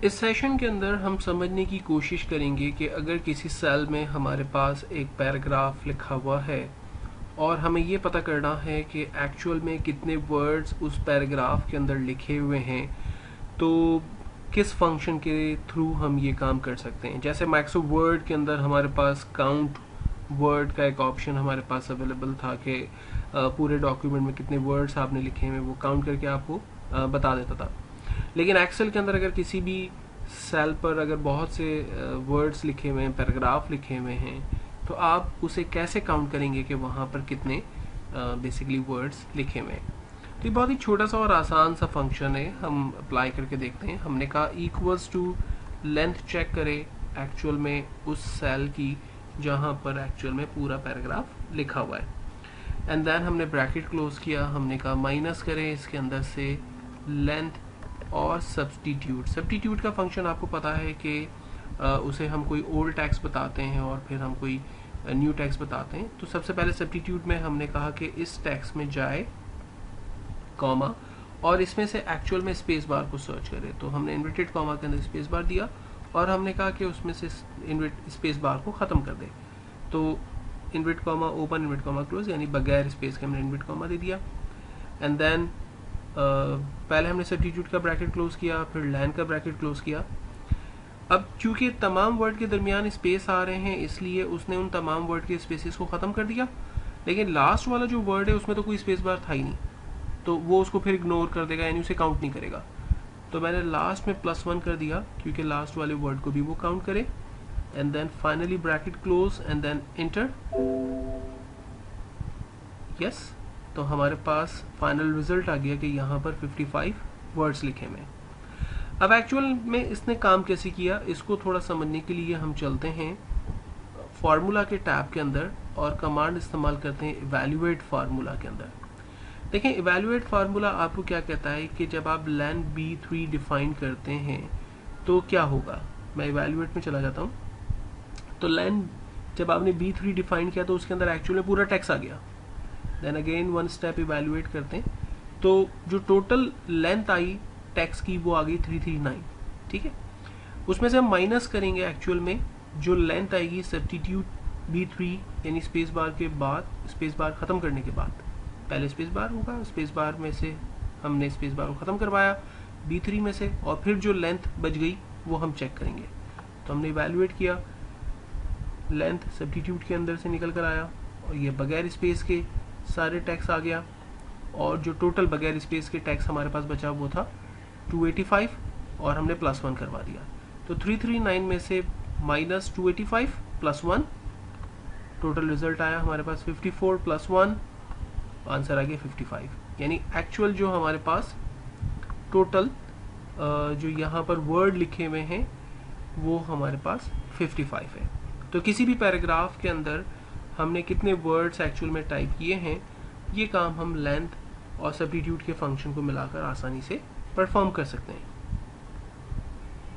इस सेशन के अंदर हम समझने की कोशिश करेंगे कि अगर किसी सेल में हमारे पास एक पैराग्राफ लिखा हुआ है और हमें ये पता करना है कि एक्चुअल में कितने वर्ड्स उस पैराग्राफ के अंदर लिखे हुए हैं, तो किस फंक्शन के थ्रू हम ये काम कर सकते हैं। जैसे मैक्सो वर्ड के अंदर हमारे पास काउंट वर्ड का एक ऑप्शन हमारे पास अवेलेबल था कि पूरे डॉक्यूमेंट में कितने वर्ड्स आपने लिखे हैं वो काउंट करके आपको बता देता था। लेकिन एक्सेल के अंदर अगर किसी भी सेल पर अगर बहुत से वर्ड्स लिखे हुए हैं, पैराग्राफ लिखे हुए हैं, तो आप उसे कैसे काउंट करेंगे कि वहाँ पर कितने बेसिकली वर्ड्स लिखे हुए हैं। तो ये बहुत ही छोटा सा और आसान सा फंक्शन है, हम अप्लाई करके देखते हैं। हमने कहा इक्वल्स टू लेंथ चेक करें एक्चुअल में उस सेल की जहाँ पर एक्चुअल में पूरा पैराग्राफ लिखा हुआ है, एंड देन हमने ब्रैकेट क्लोज किया। हमने कहा माइनस करें इसके अंदर से लेंथ और सब्स्टिट्यूट का फंक्शन आपको पता है कि उसे हम कोई ओल्ड टैक्स बताते हैं और फिर हम कोई न्यू टैक्स बताते हैं। तो सबसे पहले सब्स्टिट्यूट में हमने कहा कि इस टैक्स में जाए कॉमा और इसमें से एक्चुअल में स्पेस बार को सर्च करें। तो हमने इन्वर्टेड कॉमा के अंदर स्पेस बार दिया और हमने कहा कि उसमें से स्पेस बार को ख़त्म कर दे। तो invert comma open, invert comma close, यानी बगैर स्पेस के हमने इन्वर्ट कॉमा दे दिया। एंड देन पहले हमने सब्स्टिट्यूट का ब्रैकेट क्लोज किया, फिर लैन का ब्रैकेट क्लोज किया। अब चूंकि तमाम वर्ड के दरमियान स्पेस आ रहे हैं, इसलिए उसने उन तमाम वर्ड के स्पेसेस को ख़त्म कर दिया। लेकिन लास्ट वाला जो वर्ड है उसमें तो कोई स्पेस बार था ही नहीं, तो वो उसको फिर इग्नोर कर देगा, यानी उसे काउंट नहीं करेगा। तो मैंने लास्ट में +1 कर दिया क्योंकि लास्ट वाले वर्ड को भी वो काउंट करे। And then finally bracket close and then enter. Yes, तो हमारे पास फाइनल रिजल्ट आ गया कि यहाँ पर 55 वर्ड्स लिखे हुए। अब एक्चुअल में इसने काम कैसे किया, इसको थोड़ा समझने के लिए हम चलते हैं फार्मूला के टैब के अंदर और कमांड इस्तेमाल करते हैं इवैल्यूएट फार्मूला के अंदर। देखें, इवैल्यूएट फार्मूला आपको क्या कहता है कि जब आप len b3 डिफाइन करते हैं तो क्या होगा। मैं इवैल्यूएट में चला जाता हूँ। तो len जब आपने b3 डिफाइन किया तो उसके अंदर एक्चुअल में पूरा टेक्स्ट आ गया। Then again one step evaluate करते हैं, तो जो टोटल लेंथ आई टेक्स्ट की वो आ गई 339। ठीक है, उसमें से हम माइनस करेंगे एक्चुअल में जो लेंथ आएगी सब्स्टिट्यूट b3 यानी स्पेस बार के बाद, स्पेस बार खत्म करने के बाद। पहले स्पेस बार होगा, स्पेस बार में से हमने स्पेस बार को खत्म करवाया b3 में से, और फिर जो लेंथ बच गई वो हम चेक करेंगे। तो हमने इवैल्यूएट किया, लेंथ सब्स्टिट्यूट के अंदर से निकल कर आया और ये बगैर स्पेस के सारे टैक्स आ गया, और जो टोटल बगैर स्पेस के टैक्स हमारे पास बचा वो था 285 और हमने +1 करवा दिया। तो 339 में से माइनस 285 +1, टोटल रिजल्ट आया हमारे पास 54 +1, आंसर आ गया 55। यानी एक्चुअल जो हमारे पास टोटल जो यहाँ पर वर्ड लिखे हुए हैं वो हमारे पास 55 है। तो किसी भी पैराग्राफ के अंदर हमने कितने वर्ड्स एक्चुअल में टाइप किए हैं, ये काम हम लेंथ और सब्स्टिट्यूट के फंक्शन को मिलाकर आसानी से परफॉर्म कर सकते हैं।